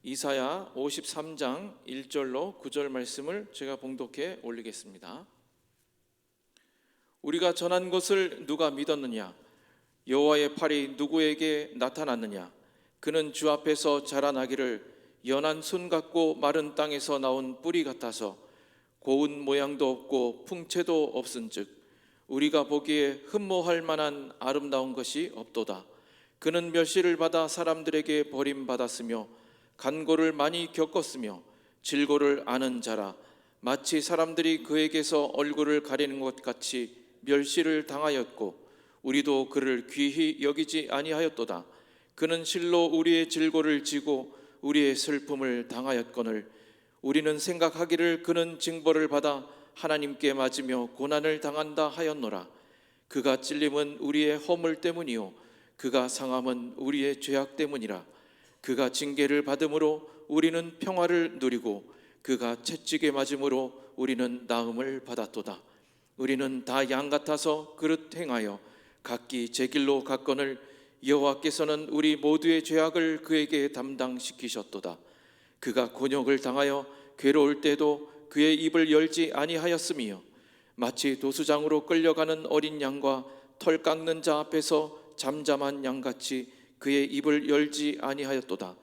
이사야 53장 1절로 9절 말씀을 제가 봉독해 올리겠습니다. 우리가 전한 것을 누가 믿었느냐? 여호와의 팔이 누구에게 나타났느냐? 그는 주 앞에서 자라나기를 연한 순 같고 마른 땅에서 나온 뿌리 같아서 고운 모양도 없고 풍채도 없은즉 우리가 보기에 흠모할 만한 아름다운 것이 없도다. 그는 멸시를 받아 사람들에게 버림받았으며 간고를 많이 겪었으며 질고를 아는 자라. 마치 사람들이 그에게서 얼굴을 가리는 것 같이 멸시를 당하였고 우리도 그를 귀히 여기지 아니하였도다. 그는 실로 우리의 질고를 지고 우리의 슬픔을 당하였거늘 우리는 생각하기를 그는 징벌을 받아 하나님께 맞으며 고난을 당한다 하였노라. 그가 찔림은 우리의 허물 때문이요 그가 상함은 우리의 죄악 때문이라. 그가 징계를 받음으로 우리는 평화를 누리고 그가 채찍에 맞음으로 우리는 나음을 받았도다. 우리는 다 양 같아서 그릇 행하여 각기 제 길로 갔거늘 여호와께서는 우리 모두의 죄악을 그에게 담당시키셨도다. 그가 곤욕을 당하여 괴로울 때도 그의 입을 열지 아니하였으며 마치 도수장으로 끌려가는 어린 양과 털 깎는 자 앞에서 잠잠한 양같이 그의 입을 열지 아니하였도다.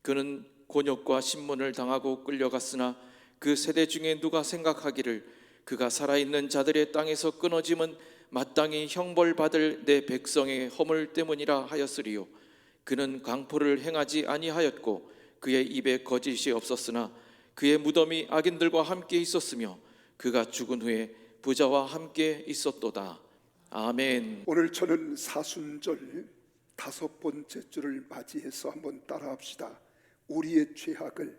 그는 곤욕과 신문을 당하고 끌려갔으나 그 세대 중에 누가 생각하기를 그가 살아있는 자들의 땅에서 끊어짐은 마땅히 형벌받을 내 백성의 허물 때문이라 하였으리요. 그는 강포를 행하지 아니하였고 그의 입에 거짓이 없었으나 그의 무덤이 악인들과 함께 있었으며 그가 죽은 후에 부자와 함께 있었도다. 아멘. 오늘 저는 사순절 5번째 주를 맞이해서 한번 따라합시다. 우리의 죄악을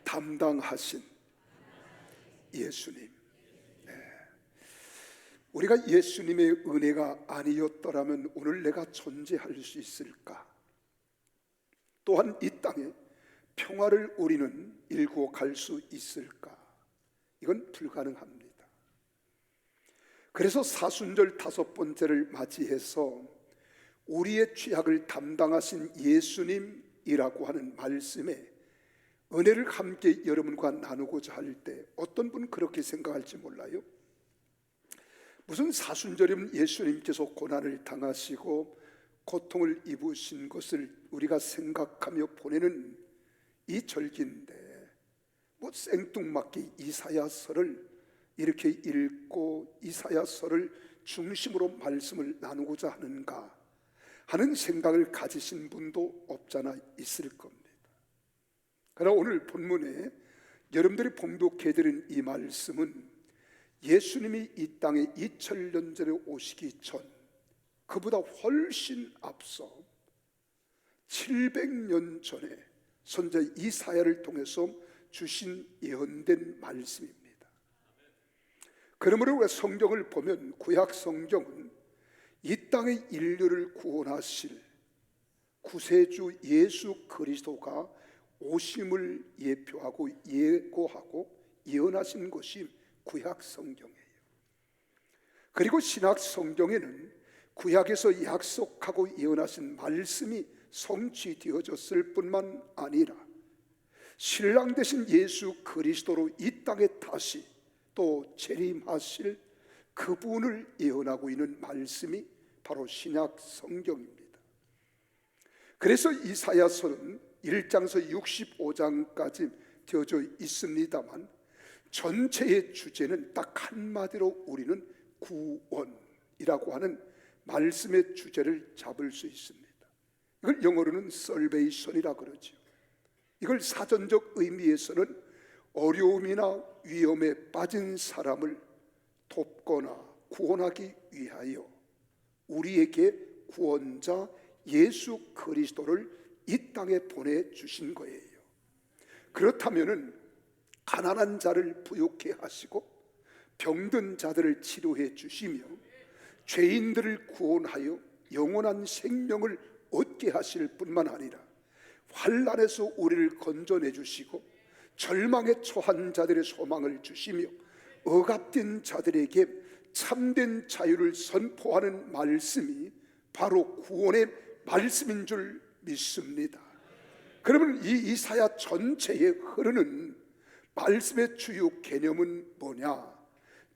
담당하신 예수님. 우리가 예수님의 은혜가 아니었더라면 오늘 내가 존재할 수 있을까? 또한 이 땅에 평화를 우리는 일구어 갈 수 있을까? 이건 불가능합니다. 그래서 사순절 5번째를 맞이해서 우리의 죄악을 담당하신 예수님이라고 하는 말씀에 은혜를 함께 여러분과 나누고자 할 때 어떤 분은 그렇게 생각할지 몰라요. 무슨 사순절이면 예수님께서 고난을 당하시고 고통을 입으신 것을 우리가 생각하며 보내는 이 절기인데 뭐 생뚱맞게 이사야서를 이렇게 읽고 이사야서를 중심으로 말씀을 나누고자 하는가 하는 생각을 가지신 분도 없잖아 있을 겁니다. 그러나 오늘 본문에 여러분들이 봉독해드린 이 말씀은 예수님이 이 땅에 2000년 전에 오시기 전 그보다 훨씬 앞서 700년 전에 선자 이사야를 통해서 주신 예언된 말씀입니다. 그러므로 우리가 성경을 보면 구약 성경은 이 땅의 인류를 구원하실 구세주 예수 그리스도가 오심을 예표하고 예고하고 예언하신 것이 구약 성경이에요. 그리고 신약 성경에는 구약에서 약속하고 예언하신 말씀이 성취되어졌을 뿐만 아니라 신랑 되신 예수 그리스도로 이 땅에 다시 또 재림하실 그분을 예언하고 있는 말씀이 바로 신약 성경입니다. 그래서 이사야서는 1장에서 65장까지 되어져 있습니다만 전체의 주제는 딱 한마디로 우리는 구원이라고 하는 말씀의 주제를 잡을 수 있습니다. 이걸 영어로는 salvation이라고 그러죠. 이걸 사전적 의미에서는 어려움이나 위험에 빠진 사람을 돕거나 구원하기 위하여 우리에게 구원자 예수 그리스도를 이 땅에 보내주신 거예요. 그렇다면 가난한 자를 부욕해 하시고 병든 자들을 치료해 주시며 죄인들을 구원하여 영원한 생명을 얻게 하실 뿐만 아니라 환난에서 우리를 건져내 주시고 절망에 처한 자들의 소망을 주시며 억압된 자들에게 참된 자유를 선포하는 말씀이 바로 구원의 말씀인 줄 믿습니다. 그러면 이 이사야 전체에 흐르는 말씀의 주요 개념은 뭐냐?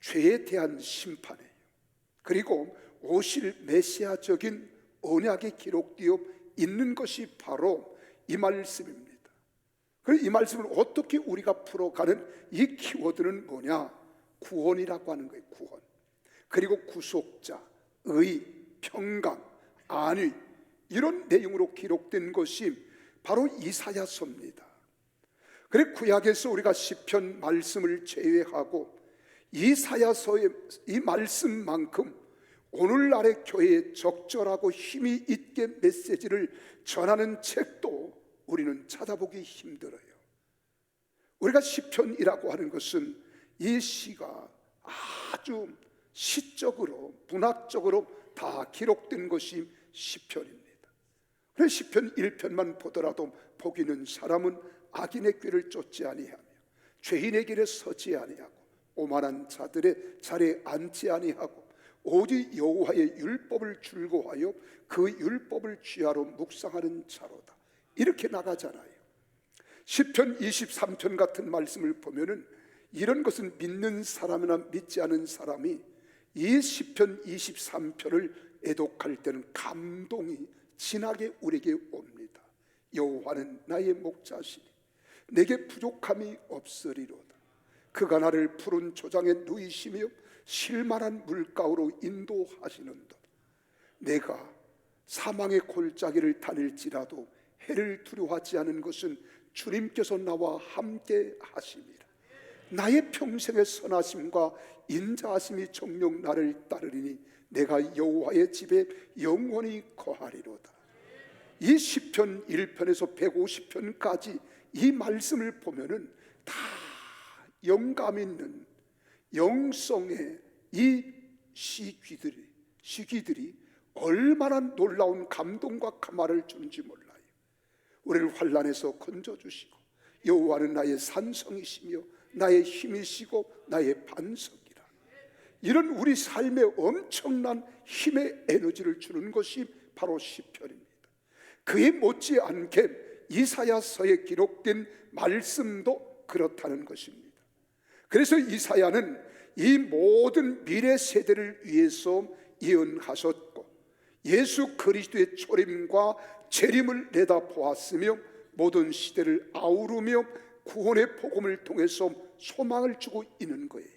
죄에 대한 심판이에요. 그리고 오실 메시아적인 언약이 기록되어 있는 것이 바로 이 말씀입니다. 그래서 이 말씀을 어떻게 우리가 풀어가는 이 키워드는 뭐냐? 구원이라고 하는 거예요. 구원. 그리고 구속자, 의, 평강, 안위, 이런 내용으로 기록된 것이 바로 이사야서입니다. 그래 구약에서 우리가 시편 말씀을 제외하고 이사야서의 이 말씀만큼 오늘날의 교회에 적절하고 힘이 있게 메시지를 전하는 책도 우리는 찾아보기 힘들어요. 우리가 시편이라고 하는 것은 이 시가 아주 시적으로 문학적으로 다 기록된 것이 시편입니다. 그래서 시편 1편만 보더라도 복이는 사람은 악인의 꾀를 쫓지 아니하며 죄인의 길에 서지 아니하고 오만한 자들의 자리에 앉지 아니하고 오직 여호와의 율법을 즐거워하여 그 율법을 취하러 묵상하는 자로다. 이렇게 나가잖아요. 시편 23편 같은 말씀을 보면은 이런 것은 믿는 사람이나 믿지 않은 사람이 이 시편 23편을 애독할 때는 감동이 진하게 우리에게 옵니다. 여호와는 나의 목자시니 내게 부족함이 없으리로다. 그가 나를 푸른 초장에 누이시며 실만한 물가로 인도하시는도다. 내가 사망의 골짜기를 다닐지라도 해를 두려워하지 않은 것은 주님께서 나와 함께 하심이라. 나의 평생의 선하심과 인자하심이 정녕 나를 따르리니 내가 여호와의 집에 영원히 거하리로다. 이 시편 1편에서 150편까지 이 말씀을 보면은 다 영감 있는 영성의 이 시귀들이 얼마나 놀라운 감동과 감화를 주는지 몰라요. 우리를 환난에서 건져주시고 여호와는 나의 산성이시며 나의 힘이시고 나의 반석이라. 이런 우리 삶에 엄청난 힘의 에너지를 주는 것이 바로 시편입니다. 그에 못지않게 이사야서에 기록된 말씀도 그렇다는 것입니다. 그래서 이사야는 이 모든 미래 세대를 위해서 예언하셨고 예수 그리스도의 초림과 재림을 내다보았으며 모든 시대를 아우르며 구원의 복음을 통해서 소망을 주고 있는 거예요.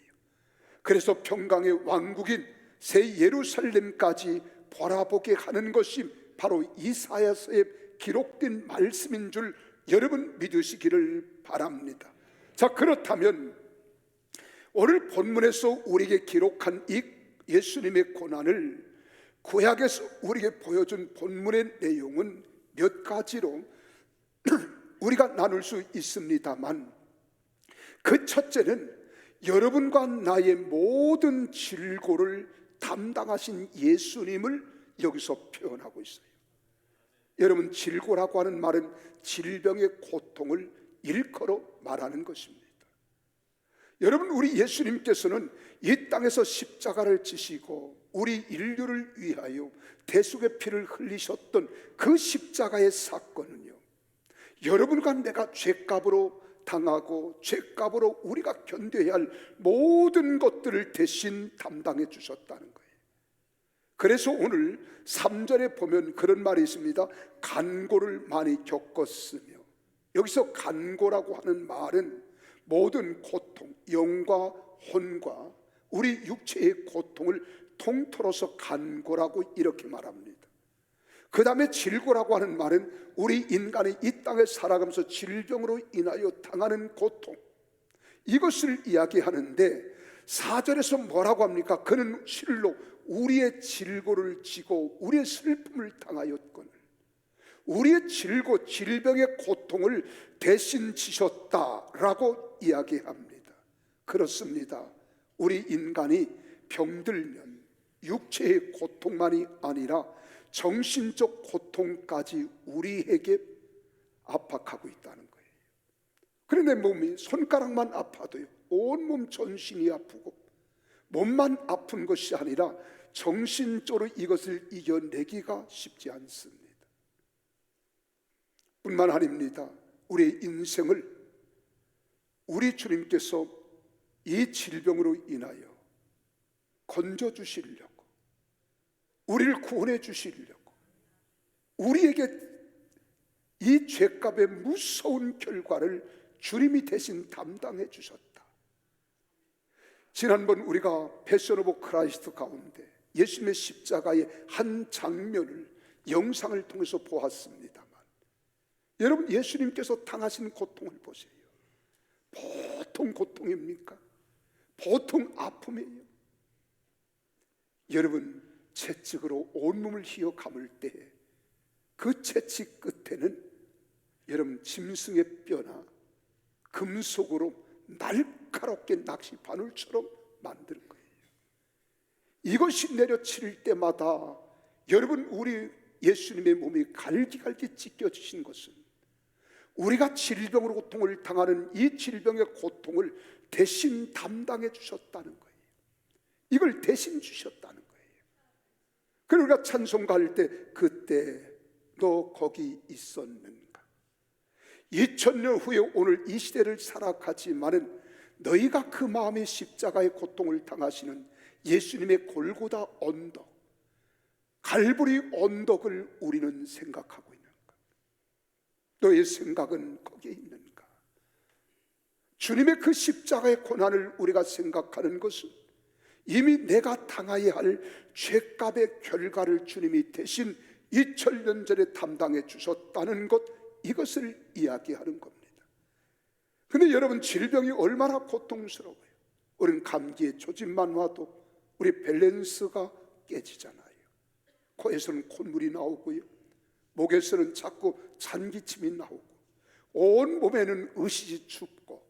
그래서 평강의 왕국인 새 예루살렘까지 바라보게 하는 것이 바로 이사야서에 기록된 말씀인 줄 여러분 믿으시기를 바랍니다. 자, 그렇다면 오늘 본문에서 우리에게 기록한 이 예수님의 고난을 구약에서 우리에게 보여준 본문의 내용은 몇 가지로 우리가 나눌 수 있습니다만, 그 첫째는 여러분과 나의 모든 질고를 담당하신 예수님을 여기서 표현하고 있어요. 여러분, 질고라고 하는 말은 질병의 고통을 일컬어 말하는 것입니다. 여러분, 우리 예수님께서는 이 땅에서 십자가를 지시고 우리 인류를 위하여 대속의 피를 흘리셨던 그 십자가의 사건은요, 여러분과 내가 죄값으로 당하고 죄값으로 우리가 견뎌야 할 모든 것들을 대신 담당해 주셨다는 거예요. 그래서 오늘 3절에 보면 그런 말이 있습니다. 간고를 많이 겪었으며, 여기서 간고라고 하는 말은 모든 고통, 영과 혼과 우리 육체의 고통을 통틀어서 간고라고 이렇게 말합니다. 그 다음에 질고라고 하는 말은 우리 인간이 이 땅에 살아가면서 질병으로 인하여 당하는 고통, 이것을 이야기하는데 4절에서 뭐라고 합니까? 그는 실로 우리의 질고를 지고 우리의 슬픔을 당하였거늘 우리의 질고 질병의 고통을 대신 지셨다라고 이야기합니다. 그렇습니다. 우리 인간이 병들면 육체의 고통만이 아니라 정신적 고통까지 우리에게 압박하고 있다는 거예요. 그래, 내 몸이 손가락만 아파도요, 온몸 전신이 아프고 몸만 아픈 것이 아니라 정신적으로 이것을 이겨내기가 쉽지 않습니다. 뿐만 아닙니다. 우리의 인생을 우리 주님께서 이 질병으로 인하여 건져주시려고, 우리를 구원해 주시려고, 우리에게 이 죄값의 무서운 결과를 주님이 대신 담당해 주셨다. 지난번 우리가 패션 오브 크라이스트 가운데 예수님의 십자가의 한 장면을 영상을 통해서 보았습니다만, 여러분, 예수님께서 당하신 고통을 보세요. 보통 고통입니까? 보통 아픔이에요. 여러분, 채찍으로 온몸을 휘어 감을 때 그 채찍 끝에는 여러분 짐승의 뼈나 금속으로 날카롭게 낚시 바늘처럼 만든 거예요. 이것이 내려칠 때마다 여러분, 우리 예수님의 몸이 갈기갈기 찢겨지신 것은 우리가 질병으로 고통을 당하는 이 질병의 고통을 대신 담당해 주셨다는 거예요. 이걸 대신 주셨다는 거예요. 그리고 우리가 찬송가 할 때 그때 너 거기 있었는가? 2000년 후에 오늘 이 시대를 살아가지만은 너희가 그 마음의 십자가의 고통을 당하시는 예수님의 골고다 언덕, 갈보리 언덕을 우리는 생각하고 있는가? 너의 생각은 거기에 있는가? 주님의 그 십자가의 고난을 우리가 생각하는 것은 이미 내가 당해야 할 죄값의 결과를 주님이 대신 2000년 전에 담당해 주셨다는 것, 이것을 이야기하는 겁니다. 그런데 여러분, 질병이 얼마나 고통스러워요. 우리는 감기에 조짐만 와도 우리 밸런스가 깨지잖아요. 코에서는 콧물이 나오고요, 목에서는 자꾸 잔기침이 나오고, 온 몸에는 의식이 춥고,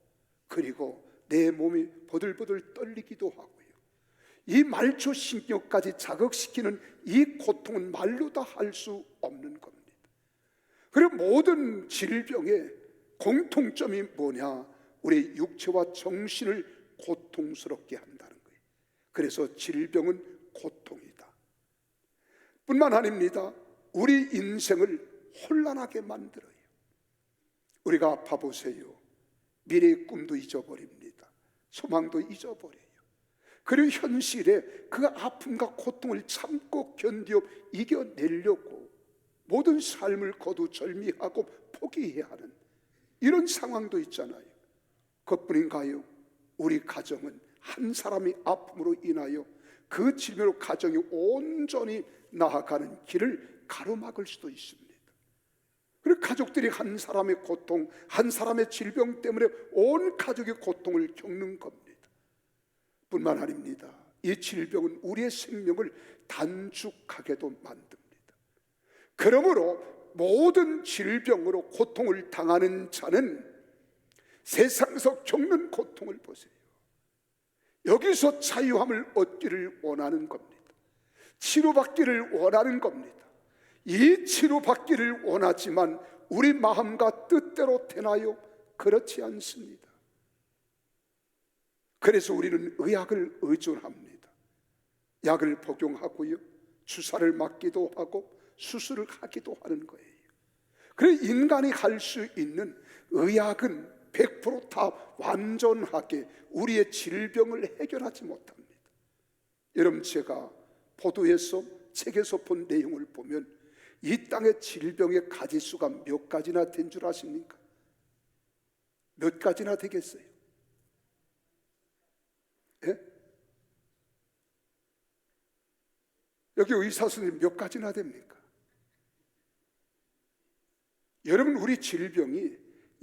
그리고 내 몸이 보들보들 떨리기도 하고요. 이 말초 신경까지 자극시키는 이 고통은 말로 다 할 수 없는 겁니다. 그리고 모든 질병의 공통점이 뭐냐? 우리 육체와 정신을 고통스럽게 한다는 거예요. 그래서 질병은 고통이다. 뿐만 아닙니다. 우리 인생을 혼란하게 만들어요. 우리가 봐보세요. 미래의 꿈도 잊어버립니다. 소망도 잊어버려요. 그리고 현실에 그 아픔과 고통을 참고 견디어 이겨내려고 모든 삶을 거두절미하고 포기해야 하는 이런 상황도 있잖아요. 그뿐인가요? 우리 가정은 한 사람의 아픔으로 인하여 그 질병으로 가정이 온전히 나아가는 길을 가로막을 수도 있습니다. 그리고 가족들이 한 사람의 고통, 한 사람의 질병 때문에 온 가족의 고통을 겪는 겁니다. 뿐만 아닙니다. 이 질병은 우리의 생명을 단축하게도 만듭니다. 그러므로 모든 질병으로 고통을 당하는 자는 세상에서 겪는 고통을 보세요. 여기서 자유함을 얻기를 원하는 겁니다. 치료받기를 원하는 겁니다. 이 치료받기를 원하지만 우리 마음과 뜻대로 되나요? 그렇지 않습니다. 그래서 우리는 의학을 의존합니다. 약을 복용하고요, 주사를 맞기도 하고 수술을 하기도 하는 거예요. 그래서 인간이 할 수 있는 의학은 100% 다 완전하게 우리의 질병을 해결하지 못합니다. 여러분, 제가 보도에서 책에서 본 내용을 보면 이 땅의 질병의 가지수가 몇 가지나 된 줄 아십니까? 몇 가지나 되겠어요? 예? 여기 의사 선생님 몇 가지나 됩니까? 여러분, 우리 질병이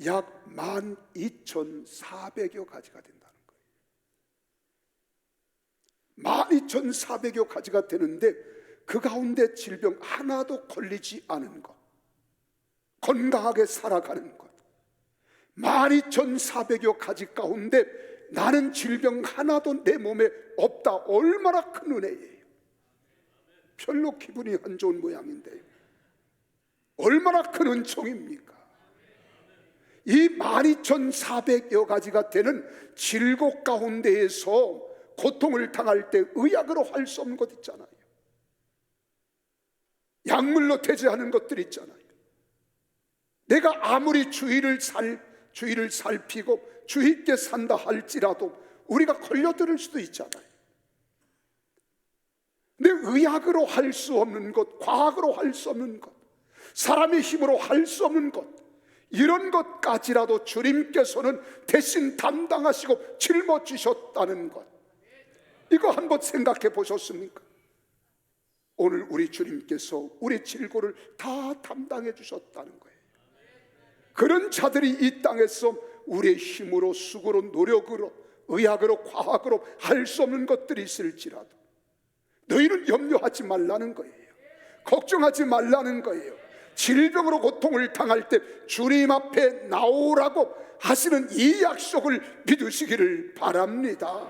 약 12,400여 가지가 된다는 거예요. 12,400여 가지가 되는데 그 가운데 질병 하나도 걸리지 않은 것, 건강하게 살아가는 것, 12,400여 가지 가운데 나는 질병 하나도 내 몸에 없다. 얼마나 큰 은혜예요. 별로 기분이 안 좋은 모양인데요. 얼마나 큰 은총입니까? 이 12,400여 가지가 되는 질곡 가운데에서 고통을 당할 때 의학으로 할 수 없는 것 있잖아요. 약물로 되지 않은 것들 있잖아요. 내가 아무리 주의를 살피고 주의 있게 산다 할지라도 우리가 걸려들을 수도 있잖아요. 근데 의학으로 할 수 없는 것, 과학으로 할 수 없는 것, 사람의 힘으로 할 수 없는 것, 이런 것까지라도 주님께서는 대신 담당하시고 짊어지셨다는 것, 이거 한번 생각해 보셨습니까? 오늘 우리 주님께서 우리 질고를 다 담당해 주셨다는 거예요. 그런 자들이 이 땅에서 우리의 힘으로, 수고로, 노력으로, 의학으로, 과학으로 할 수 없는 것들이 있을지라도 너희는 염려하지 말라는 거예요. 걱정하지 말라는 거예요. 질병으로 고통을 당할 때 주님 앞에 나오라고 하시는 이 약속을 믿으시기를 바랍니다.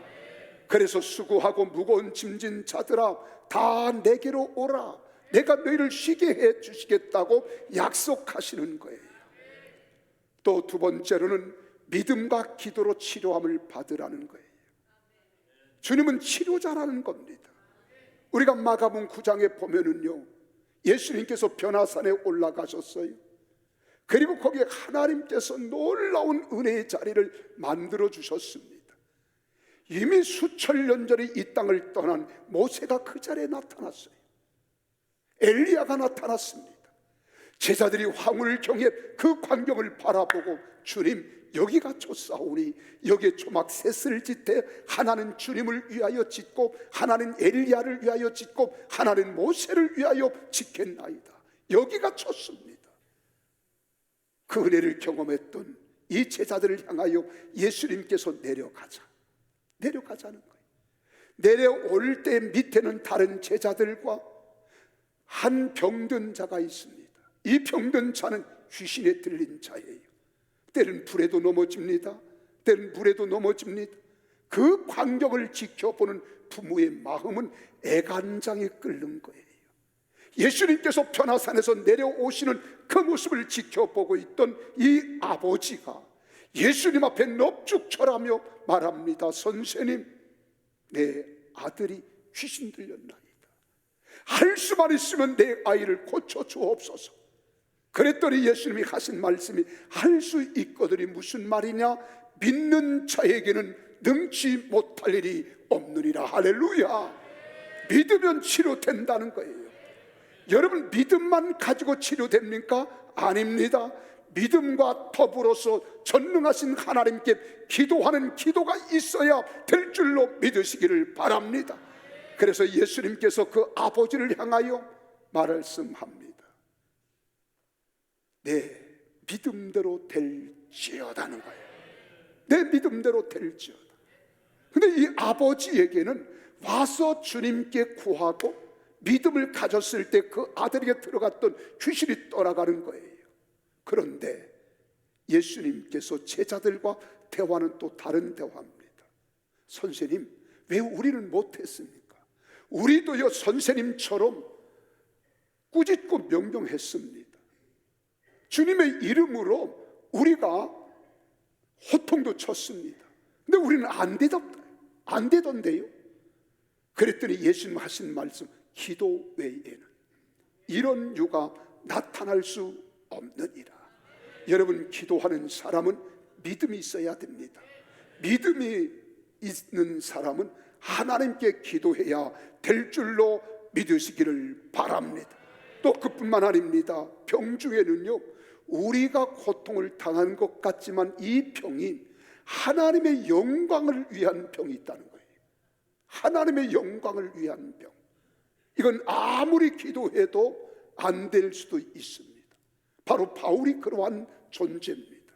그래서 수고하고 무거운 짐진 자들아 다 내게로 오라, 내가 너희를 쉬게 해 주시겠다고 약속하시는 거예요. 또 두 번째로는 믿음과 기도로 치료함을 받으라는 거예요. 주님은 치료자라는 겁니다. 우리가 마가복음 9장에 보면은요, 예수님께서 변화산에 올라가셨어요. 그리고 거기에 하나님께서 놀라운 은혜의 자리를 만들어 주셨습니다. 이미 수천 년 전에 이 땅을 떠난 모세가 그 자리에 나타났어요. 엘리야가 나타났습니다. 제자들이 황홀을 경에 그 광경을 바라보고 주님 여기가 쫓사오니 여기에 초막 셋을 짓되 하나는 주님을 위하여 짓고 하나는 엘리야를 위하여 짓고 하나는 모세를 위하여 짓겠나이다. 여기가 쫓습니다. 그 은혜를 경험했던 이 제자들을 향하여 예수님께서 내려가자는 거예요. 내려올 때 밑에는 다른 제자들과 한 병든 자가 있습니다. 이 병든 자는 귀신에 들린 자예요. 때는 불에도 넘어집니다. 때는 물에도 넘어집니다. 그 광경을 지켜보는 부모의 마음은 애간장에 끓는 거예요. 예수님께서 변화산에서 내려오시는 그 모습을 지켜보고 있던 이 아버지가 예수님 앞에 넙죽절하며 말합니다. 선생님, 내 아들이 귀신 들렸나이다. 할 수만 있으면 내 아이를 고쳐주옵소서. 그랬더니 예수님이 하신 말씀이 할 수 있거든이 무슨 말이냐? 믿는 자에게는 능치 못할 일이 없느니라. 할렐루야. 믿으면 치료된다는 거예요. 여러분, 믿음만 가지고 치료됩니까? 아닙니다. 믿음과 더불어서 전능하신 하나님께 기도하는 기도가 있어야 될 줄로 믿으시기를 바랍니다. 그래서 예수님께서 그 아버지를 향하여 말씀합니다. 내 믿음대로 될지어다는 거예요. 내 믿음대로 될지어다. 근데 이 아버지에게는 와서 주님께 구하고 믿음을 가졌을 때 그 아들에게 들어갔던 귀신이 떠나가는 거예요. 그런데 예수님께서 제자들과 대화는 또 다른 대화입니다. 선생님, 왜 우리는 못했습니까? 우리도요 선생님처럼 꾸짖고 명령했습니다. 주님의 이름으로 우리가 호통도 쳤습니다. 근데 우리는 안 되던데요. 그랬더니 예수님 하신 말씀, 기도 외에는 이런 유가 나타날 수 없느니라. 여러분, 기도하는 사람은 믿음이 있어야 됩니다. 믿음이 있는 사람은 하나님께 기도해야 될 줄로 믿으시기를 바랍니다. 또 그뿐만 아닙니다. 병 중에는요, 우리가 고통을 당하는 것 같지만 이 병이 하나님의 영광을 위한 병이 있다는 거예요. 하나님의 영광을 위한 병. 이건 아무리 기도해도 안 될 수도 있습니다. 바로 바울이 그러한 존재입니다.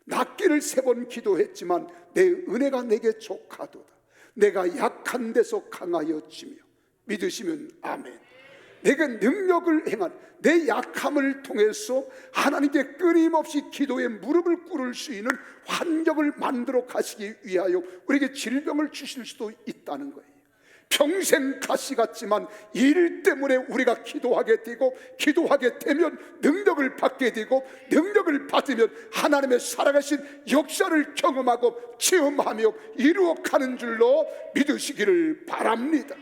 낫기를 3번 기도했지만 내 은혜가 내게 족하도다. 내가 약한 데서 강하여지며. 믿으시면 아멘. 내가 능력을 행한 내 약함을 통해서 하나님께 끊임없이 기도에 무릎을 꿇을 수 있는 환경을 만들어 가시기 위하여 우리에게 질병을 주실 수도 있다는 거예요. 평생 가시 같지만 일 때문에 우리가 기도하게 되고, 기도하게 되면 능력을 받게 되고, 능력을 받으면 하나님의 살아가신 역사를 경험하고 체험하며 이루어가는 줄로 믿으시기를 바랍니다.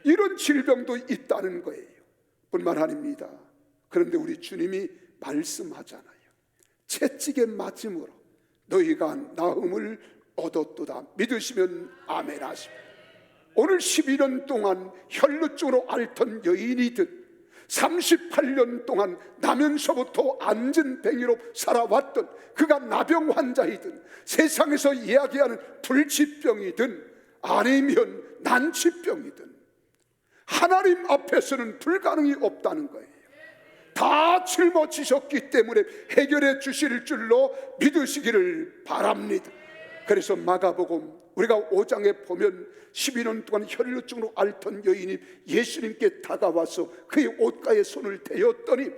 이런 질병도 있다는 거예요. 뿐만 아닙니다. 그런데 우리 주님이 말씀하잖아요. 채찍에 맞음으로 너희가 나음을 얻었도다. 믿으시면 아멘 하십니다. 오늘 12년 동안 혈루증으로 앓던 여인이든 38년 동안 나면서부터 안전뱅이로 살아왔던 그가 나병 환자이든 세상에서 이야기하는 불치병이든 아니면 난치병이든 하나님 앞에서는 불가능이 없다는 거예요. 다 짊어지셨기 때문에 해결해 주실 줄로 믿으시기를 바랍니다. 그래서 마가복음 우리가 5장에 보면 12년 동안 혈루증으로 앓던 여인이 예수님께 다가와서 그의 옷가에 손을 대었더니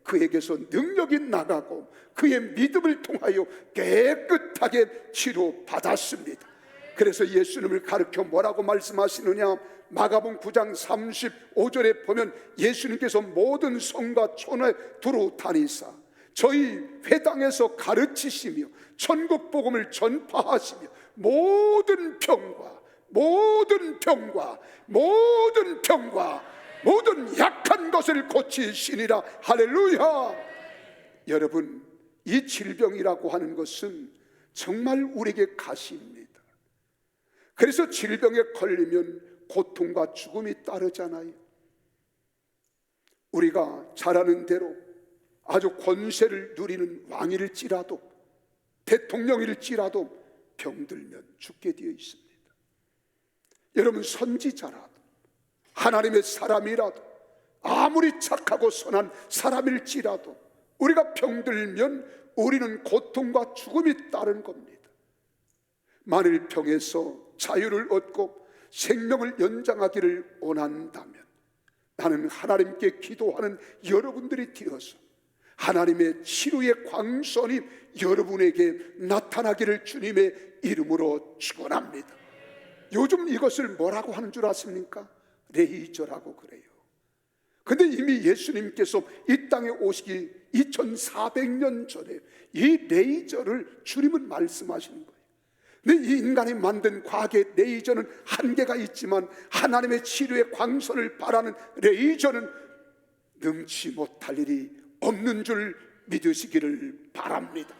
그에게서 능력이 나가고 그의 믿음을 통하여 깨끗하게 치료받았습니다. 그래서 예수님을 가르쳐 뭐라고 말씀하시느냐? 마가복음 9장 35절에 보면 예수님께서 모든 성과 촌에 두루 다니사 저희 회당에서 가르치시며 천국 복음을 전파하시며 모든 병과 모든 약한 것을 고치시니라. 할렐루야. 여러분, 이 질병이라고 하는 것은 정말 우리에게 가시입니다. 그래서 질병에 걸리면 고통과 죽음이 따르잖아요. 우리가 잘 아는 대로 아주 권세를 누리는 왕일지라도 대통령일지라도 병들면 죽게 되어 있습니다. 여러분, 선지자라도 하나님의 사람이라도 아무리 착하고 선한 사람일지라도 우리가 병들면 우리는 고통과 죽음이 따른 겁니다. 만일 병에서 자유를 얻고 생명을 연장하기를 원한다면 나는 하나님께 기도하는 여러분들이 되어서 하나님의 치료의 광선이 여러분에게 나타나기를 주님의 이름으로 축원합니다. 요즘 이것을 뭐라고 하는 줄 아십니까? 레이저라고 그래요. 근데 이미 예수님께서 이 땅에 오시기 2400년 전에 이 레이저를 주님은 말씀하시는 거예요. 근데 이 인간이 만든 과학의 레이저는 한계가 있지만 하나님의 치료의 광선을 바라는 레이저는 능치 못할 일이 없는 줄 믿으시기를 바랍니다.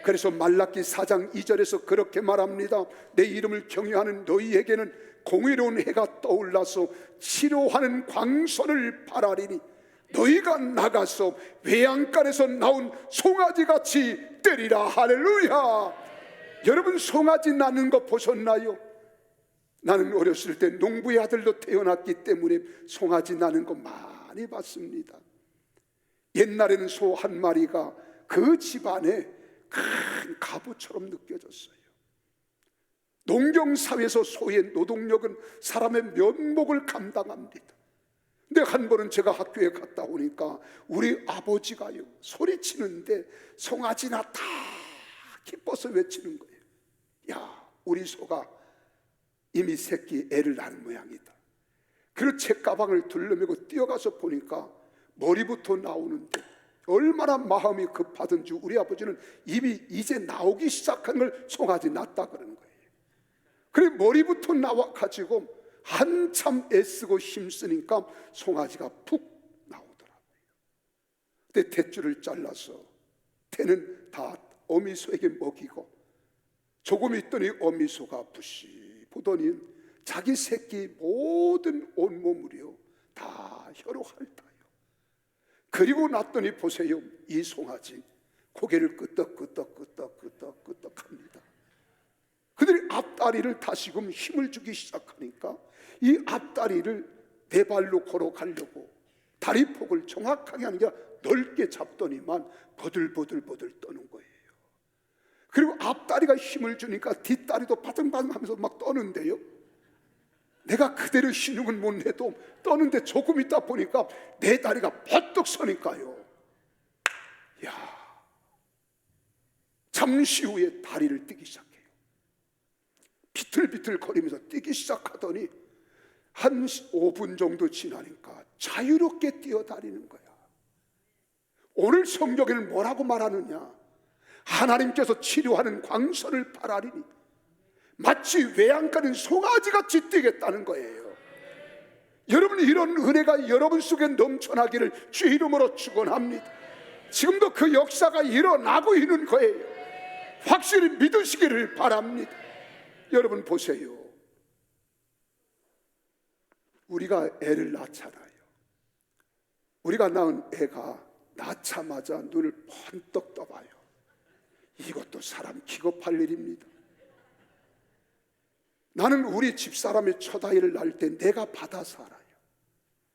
그래서 말라기 4장 2절에서 그렇게 말합니다. 내 이름을 경외하는 너희에게는 공의로운 해가 떠올라서 치료하는 광선을 바라리니 너희가 나가서 외양간에서 나온 송아지같이 때리라. 할렐루야. 여러분, 송아지 낳는 거 보셨나요? 나는 어렸을 때 농부의 아들로 태어났기 때문에 송아지 낳는 거 많이 봤습니다. 옛날에는 소 한 마리가 그 집안에 큰 가부처럼 느껴졌어요. 농경사회에서 소의 노동력은 사람의 면목을 감당합니다. 근데 한 번은 제가 학교에 갔다 오니까 우리 아버지가요 소리치는데 송아지나 다 기뻐서 외치는 거예요. 야, 우리 소가 이미 새끼 애를 낳은 모양이다. 그리고 제 가방을 둘러매고 뛰어가서 보니까 머리부터 나오는데 얼마나 마음이 급하든지 우리 아버지는 입이 이제 나오기 시작한 걸 송아지 낳았다 그러는 거예요. 그래 머리부터 나와가지고 한참 애쓰고 힘쓰니까 송아지가 푹 나오더라고요. 근데 탯줄을 잘라서 태는 다 어미소에게 먹이고 조금 있더니 어미소가 부시 보더니 자기 새끼 모든 온몸을요 다 혀로 핥아요. 그리고 났더니 보세요, 이 송아지 고개를 끄덕끄덕 합니다. 그들이 앞다리를 다시금 힘을 주기 시작하니까 이 앞다리를 네 발로 걸어가려고 다리폭을 정확하게 하는 게 아니라 넓게 잡더니만 버들버들 떠는 거예요. 그리고 앞다리가 힘을 주니까 뒷다리도 바등바등 하면서 막 떠는데요, 내가 그대로 신용은 못 내도 떠는데 조금 있다 보니까 내 다리가 버떡 서니까요, 야, 잠시 후에 다리를 뛰기 시작해요. 비틀비틀 거리면서 뛰기 시작하더니 한 5분 정도 지나니까 자유롭게 뛰어다니는 거야. 오늘 성경에는 뭐라고 말하느냐? 하나님께서 치료하는 광선을 바라리니 마치 외양간인 송아지같이 뛰겠다는 거예요. 여러분, 이런 은혜가 여러분 속에 넘쳐나기를 주 이름으로 축원합니다. 지금도 그 역사가 일어나고 있는 거예요. 확실히 믿으시기를 바랍니다. 여러분 보세요. 우리가 애를 낳잖아요. 우리가 낳은 애가 낳자마자 눈을 번떡 떠봐요. 이것도 사람 기겁할 일입니다. 나는 우리 집사람의 첫 아이를 낳을 때 내가 받아서 알아요.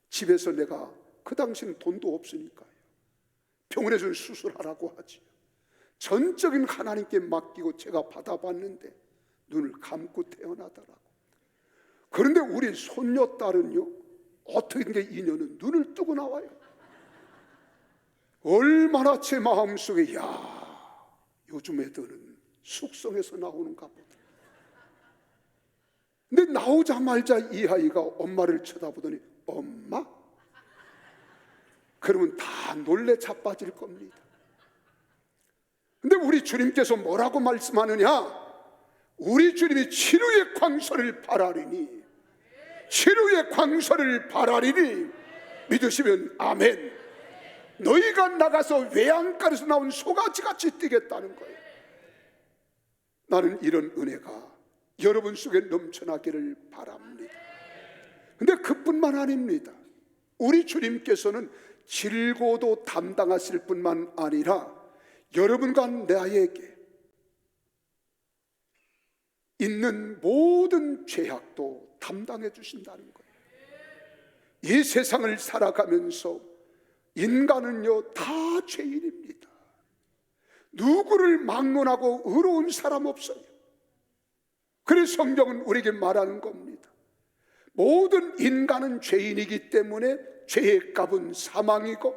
집에서 내가 그 당시는 돈도 없으니까요. 병원에서 수술하라고 하지요. 전적인 하나님께 맡기고 제가 받아봤는데 눈을 감고 태어나더라고. 그런데 우리 손녀딸은요, 어떻게 된 게 인연은 눈을 뜨고 나와요. 얼마나 제 마음속에 야, 요즘 애들은 숙성에서 나오는가 보다. 근데 나오자마자 이 아이가 엄마를 쳐다보더니 엄마? 그러면 다 놀래 자빠질 겁니다. 근데 우리 주님께서 뭐라고 말씀하느냐? 우리 주님이 치료의 광서를 바라리니, 치료의 광서를 바라리니 믿으시면 아멘. 너희가 나가서 외양간에서 나온 소가지같이 뛰겠다는 거예요. 나는 이런 은혜가 여러분 속에 넘쳐나기를 바랍니다. 근데 그뿐만 아닙니다. 우리 주님께서는 질고도 담당하실 뿐만 아니라 여러분과 나에게 있는 모든 죄악도 담당해 주신다는 거예요. 이 세상을 살아가면서 인간은요 다 죄인입니다. 누구를 막론하고 의로운 사람 없어요. 그래서 성경은 우리에게 말하는 겁니다. 모든 인간은 죄인이기 때문에 죄의 값은 사망이고,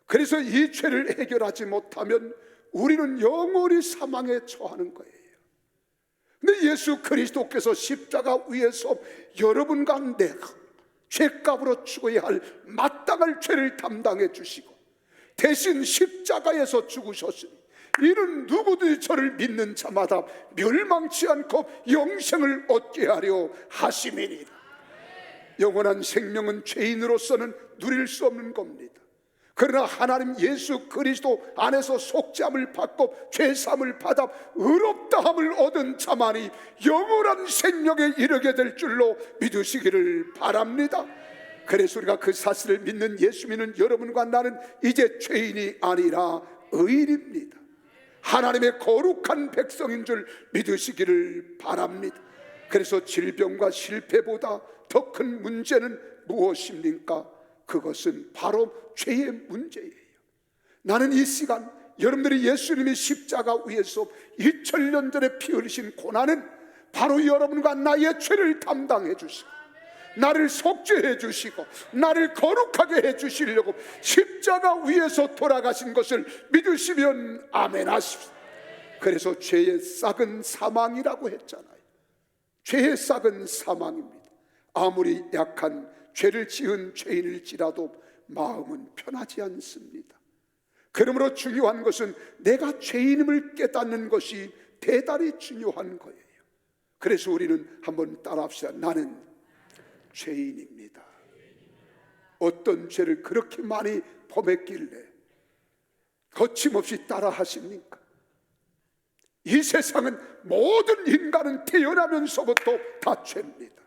그래서 이 죄를 해결하지 못하면 우리는 영원히 사망에 처하는 거예요. 근데 예수 그리스도께서 십자가 위에서 여러분과 내가 죄값으로 죽어야 할 마땅할 죄를 담당해 주시고 대신 십자가에서 죽으셨으니 이는 누구든지 저를 믿는 자마다 멸망치 않고 영생을 얻게 하려 하심이니라. 영원한 생명은 죄인으로서는 누릴 수 없는 겁니다. 그러나 하나님 예수 그리스도 안에서 속죄함을 받고 죄사함을 받아 의롭다함을 얻은 자만이 영원한 생명에 이르게 될 줄로 믿으시기를 바랍니다. 그래서 우리가 그 사실을 믿는 예수 믿는 여러분과 나는 이제 죄인이 아니라 의인입니다. 하나님의 거룩한 백성인 줄 믿으시기를 바랍니다. 그래서 질병과 실패보다 더 큰 문제는 무엇입니까? 그것은 바로 죄의 문제예요. 나는 이 시간 여러분들이 예수님이 십자가 위에서 2000년 전에 피 흘리신 고난은 바로 여러분과 나의 죄를 담당해 주시고 나를 속죄해 주시고 나를 거룩하게 해 주시려고 십자가 위에서 돌아가신 것을 믿으시면 아멘 하십시오. 그래서 죄의 싹은 사망이라고 했잖아요. 죄의 싹은 사망입니다. 아무리 약한 죄를 지은 죄인일지라도 마음은 편하지 않습니다. 그러므로 중요한 것은 내가 죄인임을 깨닫는 것이 대단히 중요한 거예요. 그래서 우리는 한번 따라합시다. 나는 죄인입니다. 어떤 죄를 그렇게 많이 범했길래 거침없이 따라 하십니까? 이 세상은 모든 인간은 태어나면서부터 다 죄입니다.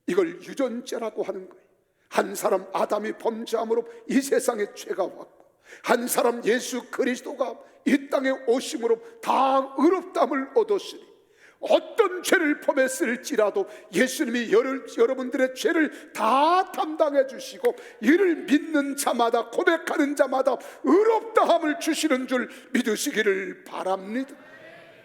이걸 유전죄라고 하는 거예요. 한 사람 아담이 범죄함으로 이 세상에 죄가 왔고 한 사람 예수 그리스도가 이 땅에 오심으로 다 의롭다함을 얻었으니 어떤 죄를 범했을지라도 예수님이 여러분들의 죄를 다 담당해 주시고 이를 믿는 자마다 고백하는 자마다 의롭다함을 주시는 줄 믿으시기를 바랍니다.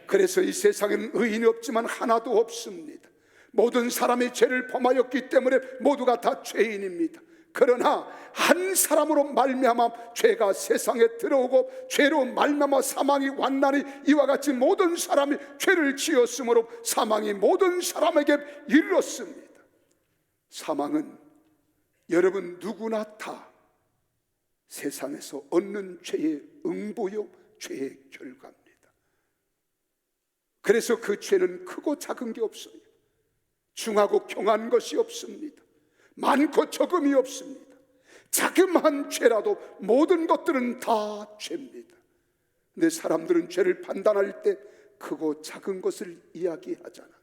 그래서 이 세상에는 의인이 없지만 하나도 없습니다. 모든 사람이 죄를 범하였기 때문에 모두가 다 죄인입니다. 그러나 한 사람으로 말미암아 죄가 세상에 들어오고 죄로 말미암아 사망이 왔나니 이와 같이 모든 사람이 죄를 지었으므로 사망이 모든 사람에게 이르렀습니다. 사망은 여러분 누구나 다 세상에서 얻는 죄의 응보요 죄의 결과입니다. 그래서 그 죄는 크고 작은 게 없어요. 중하고 경한 것이 없습니다. 많고 적음이 없습니다. 자그마한 죄라도 모든 것들은 다 죄입니다. 근데 사람들은 죄를 판단할 때 크고 작은 것을 이야기하잖아요.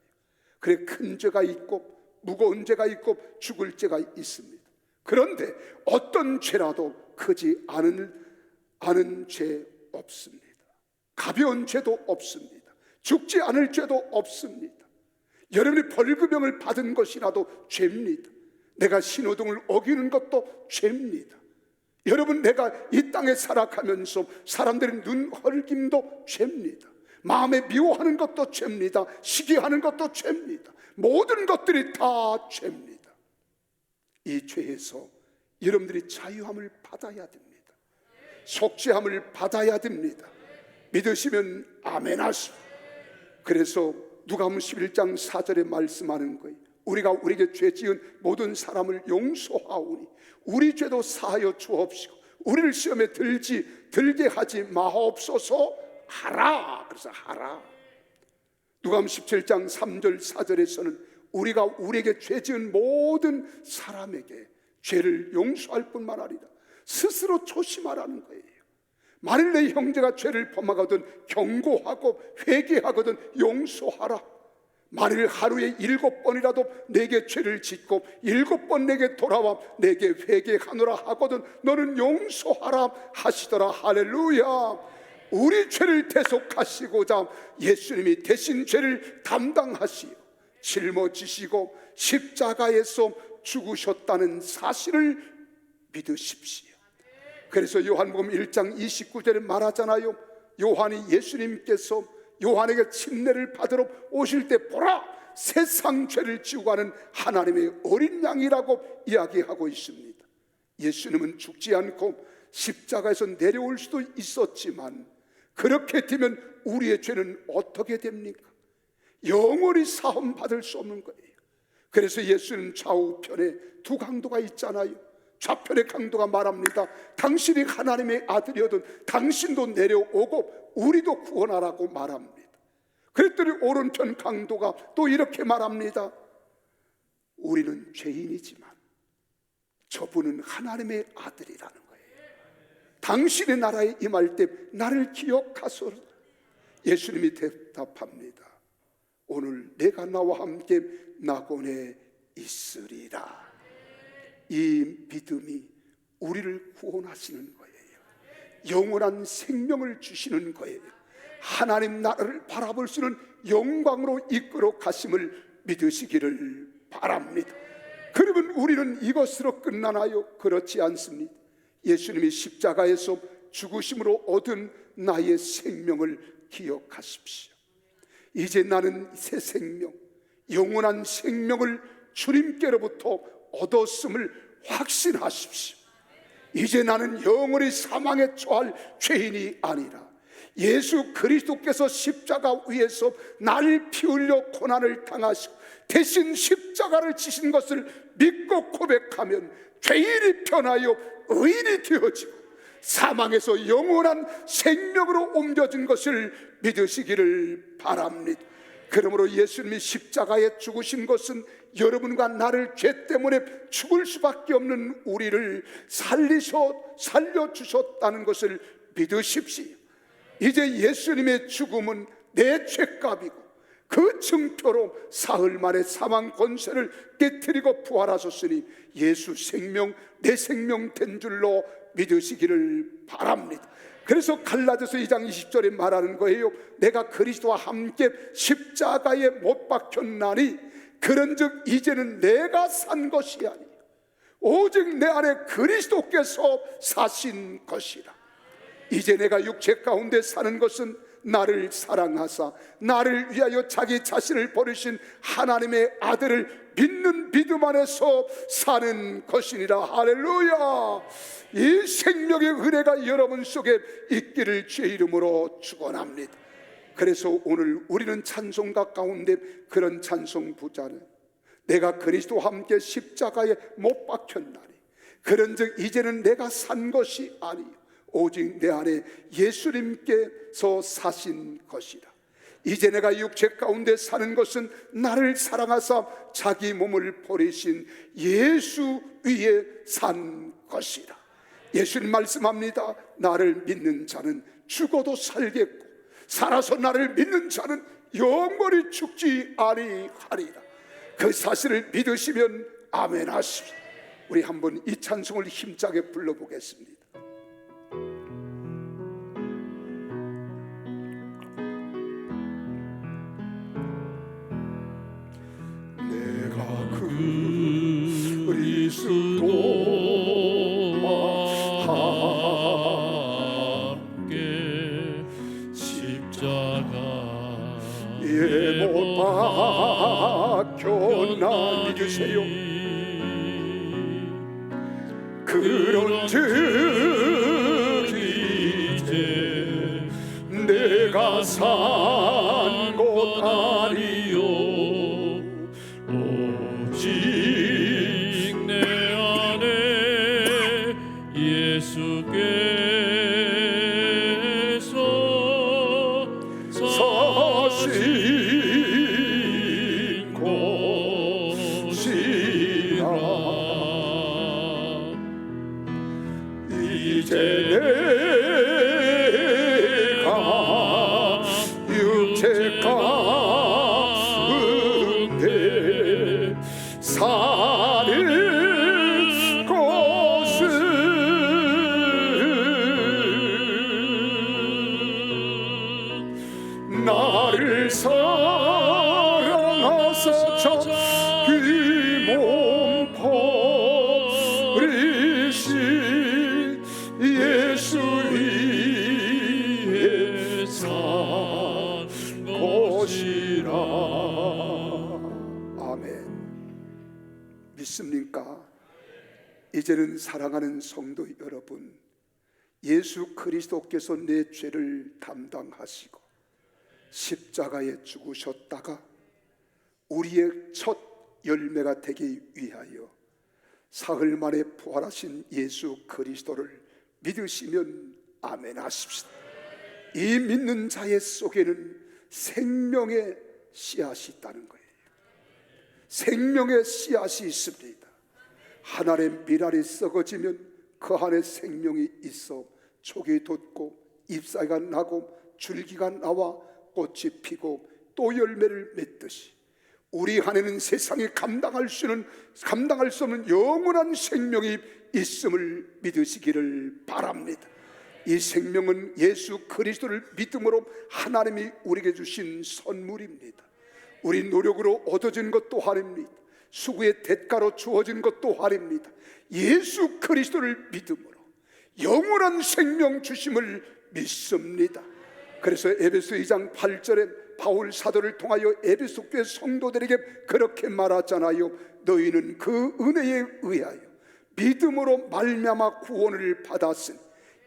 그래, 큰 죄가 있고 무거운 죄가 있고 죽을 죄가 있습니다. 그런데 어떤 죄라도 크지 않은 죄 없습니다. 가벼운 죄도 없습니다. 죽지 않을 죄도 없습니다. 여러분이 벌금형을 받은 것이라도 죄입니다. 내가 신호등을 어기는 것도 죄입니다. 여러분, 내가 이 땅에 살아가면서 사람들의 눈 헐김도 죄입니다. 마음에 미워하는 것도 죄입니다. 시기하는 것도 죄입니다. 모든 것들이 다 죄입니다. 이 죄에서 여러분들이 자유함을 받아야 됩니다. 속죄함을 받아야 됩니다. 믿으시면 아멘 하시오. 그래서 누가복음 11장 4절에 말씀하는 거예요. 우리가 우리에게 죄 지은 모든 사람을 용서하오니 우리 죄도 사하여 주옵시고 우리를 시험에 들게 하지 마옵소서 하라. 그래서 하라. 누가복음 17장 3절 4절에서는 우리가 우리에게 죄 지은 모든 사람에게 죄를 용서할 뿐만 아니라 스스로 조심하라는 거예요. 만일 내 형제가 죄를 범하거든 경고하고 회개하거든 용서하라. 만일 하루에 7번이라도 내게 죄를 짓고 7번 내게 돌아와 내게 회개하노라 하거든 너는 용서하라 하시더라. 할렐루야. 우리 죄를 대속하시고자 예수님이 대신 죄를 담당하시어 짊어지시고 십자가에서 죽으셨다는 사실을 믿으십시오. 그래서 요한복음 1장 29절에 말하잖아요. 요한이 예수님께서 요한에게 침례를 받으러 오실 때 보라, 세상 죄를 지고 가는 하나님의 어린 양이라고 이야기하고 있습니다. 예수님은 죽지 않고 십자가에서 내려올 수도 있었지만 그렇게 되면 우리의 죄는 어떻게 됩니까? 영원히 사함 받을 수 없는 거예요. 그래서 예수는 좌우편에 두 강도가 있잖아요. 좌편의 강도가 말합니다. 당신이 하나님의 아들이어든 당신도 내려오고 우리도 구원하라고 말합니다. 그랬더니 오른편 강도가 또 이렇게 말합니다. 우리는 죄인이지만 저분은 하나님의 아들이라는 거예요. 당신의 나라에 임할 때 나를 기억하소서. 예수님이 대답합니다. 오늘 내가 나와 함께 낙원에 있으리라. 이 믿음이 우리를 구원하시는 거예요. 영원한 생명을 주시는 거예요. 하나님 나라를 바라볼 수 있는 영광으로 이끌어 가심을 믿으시기를 바랍니다. 그러면 우리는 이것으로 끝나나요? 그렇지 않습니다. 예수님이 십자가에서 죽으심으로 얻은 나의 생명을 기억하십시오. 이제 나는 새 생명, 영원한 생명을 주님께로부터 얻었음을 확신하십시오. 이제 나는 영원히 사망에 처할 죄인이 아니라 예수 그리스도께서 십자가 위에서 나를 피 흘려 고난을 당하시고 대신 십자가를 지신 것을 믿고 고백하면 죄인이 변하여 의인이 되어지고 사망에서 영원한 생명으로 옮겨진 것을 믿으시기를 바랍니다. 그러므로 예수님이 십자가에 죽으신 것은 여러분과 나를 죄 때문에 죽을 수밖에 없는 우리를 살려주셨다는 것을 믿으십시오. 이제 예수님의 죽음은 내 죄값이고 그 증표로 사흘 만에 사망 권세를 깨뜨리고 부활하셨으니 예수 생명 내 생명 된 줄로 믿으시기를 바랍니다. 그래서 갈라디아서 2장 20절에 말하는 거예요. 내가 그리스도와 함께 십자가에 못 박혔나니 그런즉 이제는 내가 산 것이 아니요 오직 내 안에 그리스도께서 사신 것이라. 이제 내가 육체 가운데 사는 것은 나를 사랑하사 나를 위하여 자기 자신을 버리신 하나님의 아들을 믿는 믿음 안에서 사는 것이니라. 할렐루야. 이 생명의 은혜가 여러분 속에 있기를 주의 이름으로 축원합니다. 그래서 오늘 우리는 찬송가 가운데 그런 찬송 부자는 내가 그리스도와 함께 십자가에 못 박혔나니 그런즉 이제는 내가 산 것이 아니요 오직 내 안에 예수님께서 사신 것이라. 이제 내가 육체 가운데 사는 것은 나를 사랑하사 자기 몸을 버리신 예수 위에 산 것이라. 예수님 말씀합니다. 나를 믿는 자는 죽어도 살겠고 살아서 나를 믿는 자는 영원히 죽지 아니하리라. 그 사실을 믿으시면 아멘 하십시오. 우리 한번 이 찬송을 힘차게 불러보겠습니다. 내가 그리스도와 함께 십자가에 못 박혔나 믿으세요. 그런즉 이제 내가 산 곳 아니요 오직 내 안에 예수께서 사신 곳이라. 이제 내가 육체 가운데 사는 곳은 나를 사랑하사 자기 몸 버리신 예수 위에 산 곳이라. 아멘. 믿습니까? 이제는 사랑하는 성도 여러분, 예수 그리스도께서 내 죄를 담당하시고 십자가에 죽으셨다가 우리의 첫 열매가 되기 위하여 사흘 만에 부활하신 예수 그리스도를 믿으시면 아멘 하십시다. 이 믿는 자의 속에는 생명의 씨앗이 있다는 거예요. 생명의 씨앗이 있습니다. 하늘의 밀알이 썩어지면 그 안에 생명이 있어 촉이 돋고 잎사귀가 나고 줄기가 나와 꽃이 피고 또 열매를 맺듯이 우리 안에는 세상이 감당할 수 없는 영원한 생명이 있음을 믿으시기를 바랍니다. 이 생명은 예수 그리스도를 믿음으로 하나님이 우리에게 주신 선물입니다. 우리 노력으로 얻어진 것도 아닙니다. 수고의 대가로 주어진 것도 아닙니다. 예수 그리스도를 믿음으로 영원한 생명 주심을 믿습니다. 그래서 에베소 2장 8절에 바울 사도를 통하여 에베소 교회 성도들에게 그렇게 말하잖아요. 너희는 그 은혜에 의하여 믿음으로 말미암아 구원을 받았으니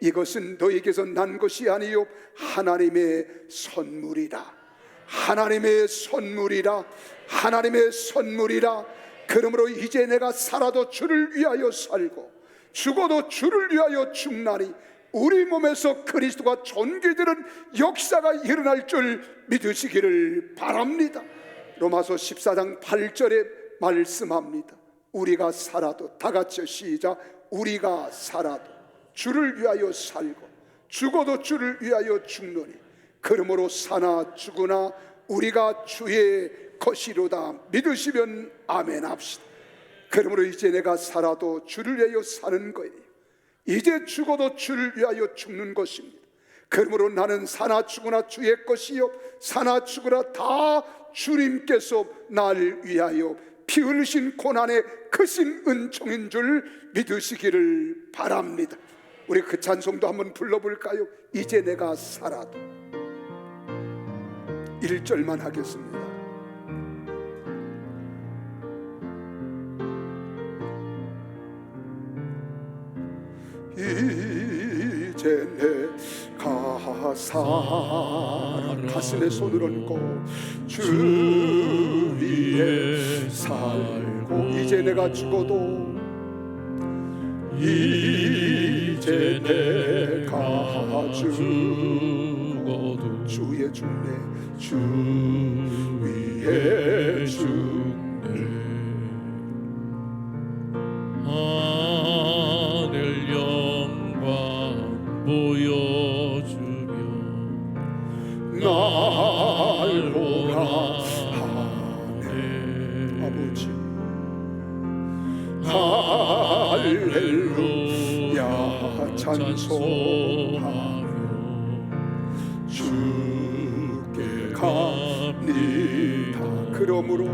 이것은 너희에게서 난 것이 아니요 하나님의 선물이라. 하나님의 선물이라. 하나님의 선물이라. 그러므로 이제 내가 살아도 주를 위하여 살고 죽어도 주를 위하여 죽나니 우리 몸에서 그리스도가 존귀되는 역사가 일어날 줄 믿으시기를 바랍니다. 로마서 14장 8절에 말씀합니다. 우리가 살아도, 다 같이 시작. 우리가 살아도 주를 위하여 살고 죽어도 주를 위하여 죽노니 그러므로 사나 죽으나 우리가 주의 것이로다. 믿으시면 아멘 합시다. 그러므로 이제 내가 살아도 주를 위하여 사는 거예요. 이제 죽어도 주를 위하여 죽는 것입니다. 그러므로 나는 사나 죽으나 주의 것이요 사나 죽으나 다 주님께서 나를 위하여 피 흘리신 고난의 크신 은총인 줄 믿으시기를 바랍니다. 우리 그 찬송도 한번 불러볼까요? 이제 내가 살아도. 1절만 하겠습니다. 이제 내가 살아 가슴에 손을 얹고 주 위에 살고 이제 내가 죽어도 이제 내가 죽어도 주의 죽네 주 위에 죽네 들어주며 날 오라 하네. 아버지 할렐루야 찬송하며 주께 갑니다. 그러므로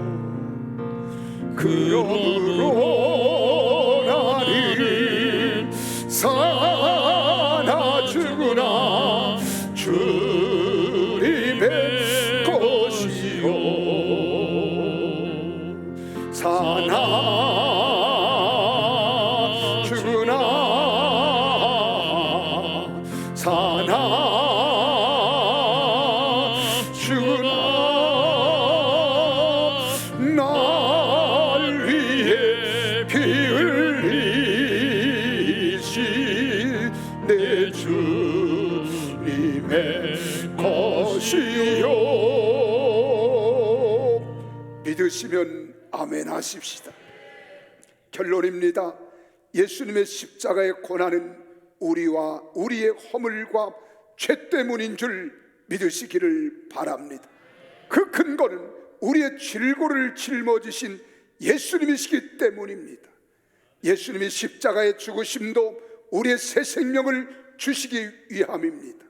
나를 사나 죽으나 주님의 것이요 사나 죽으나 사나 죽으나 날 위해 피 흘리신 내 주님의 것이요. 믿으시면 아멘 하십시다. 결론입니다. 예수님의 십자가의 고난은 우리와 우리의 허물과 죄 때문인 줄 믿으시기를 바랍니다. 그 근거는 우리의 질고를 짊어지신 예수님이시기 때문입니다. 예수님이 십자가의 죽으심도 우리의 새 생명을 주시기 위함입니다.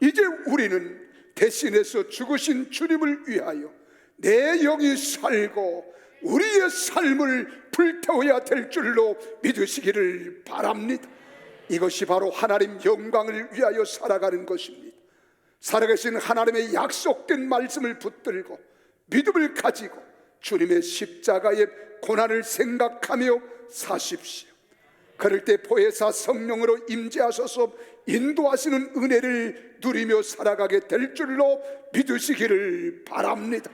이제 우리는 대신해서 죽으신 주님을 위하여 내 영이 살고 우리의 삶을 불태워야 될 줄로 믿으시기를 바랍니다. 이것이 바로 하나님 영광을 위하여 살아가는 것입니다. 살아계신 하나님의 약속된 말씀을 붙들고 믿음을 가지고 주님의 십자가의 고난을 생각하며 사십시오. 그럴 때 보혜사 성령으로 임재하셔서 인도하시는 은혜를 누리며 살아가게 될 줄로 믿으시기를 바랍니다.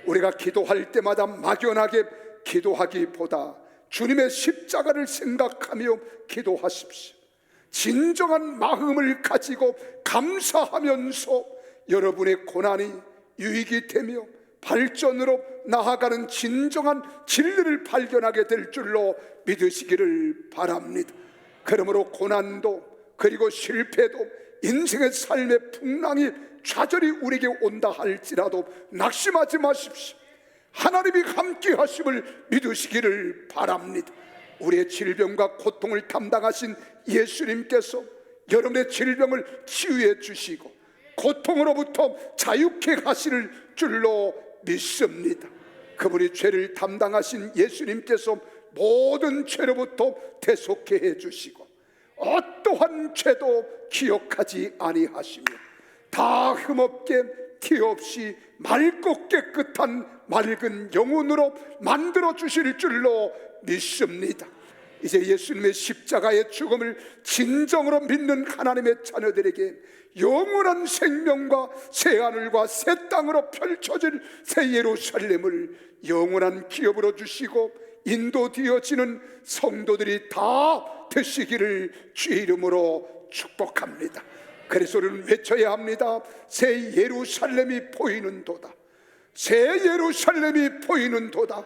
우리가 기도할 때마다 막연하게 기도하기보다 주님의 십자가를 생각하며 기도하십시오. 진정한 마음을 가지고 감사하면서 여러분의 고난이 유익이 되며 발전으로 나아가는 진정한 진리를 발견하게 될 줄로 믿으시기를 바랍니다. 그러므로 고난도 그리고 실패도 인생의 삶의 풍랑이 좌절이 우리에게 온다 할지라도 낙심하지 마십시오. 하나님이 함께 하심을 믿으시기를 바랍니다. 우리의 질병과 고통을 담당하신 예수님께서 여러분의 질병을 치유해 주시고 고통으로부터 자유케 하실 줄로 믿습니다. 그분이 죄를 담당하신 예수님께서 모든 죄로부터 대속케 해주시고 어떠한 죄도 기억하지 아니하시며 다 흠없게 티 없이 맑고 깨끗한 맑은 영혼으로 만들어 주실 줄로 믿습니다. 이제 예수님의 십자가의 죽음을 진정으로 믿는 하나님의 자녀들에게 영원한 생명과 새하늘과 새 땅으로 펼쳐질 새 예루살렘을 영원한 기업으로 주시고 인도되어지는 성도들이 다 되시기를 주의 이름으로 축복합니다. 그래서 우리는 외쳐야 합니다. 새 예루살렘이 보이는도다. 새 예루살렘이 보이는도다.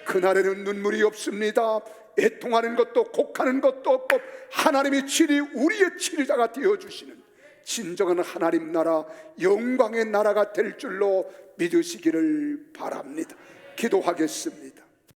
그날에는 눈물이 없습니다. 애통하는 것도 곡하는 것도 없고 하나님이 친히 우리의 치료자가 되어주시는 진정한 하나님 나라 영광의 나라가 될 줄로 믿으시기를 바랍니다. 기도하겠습니다.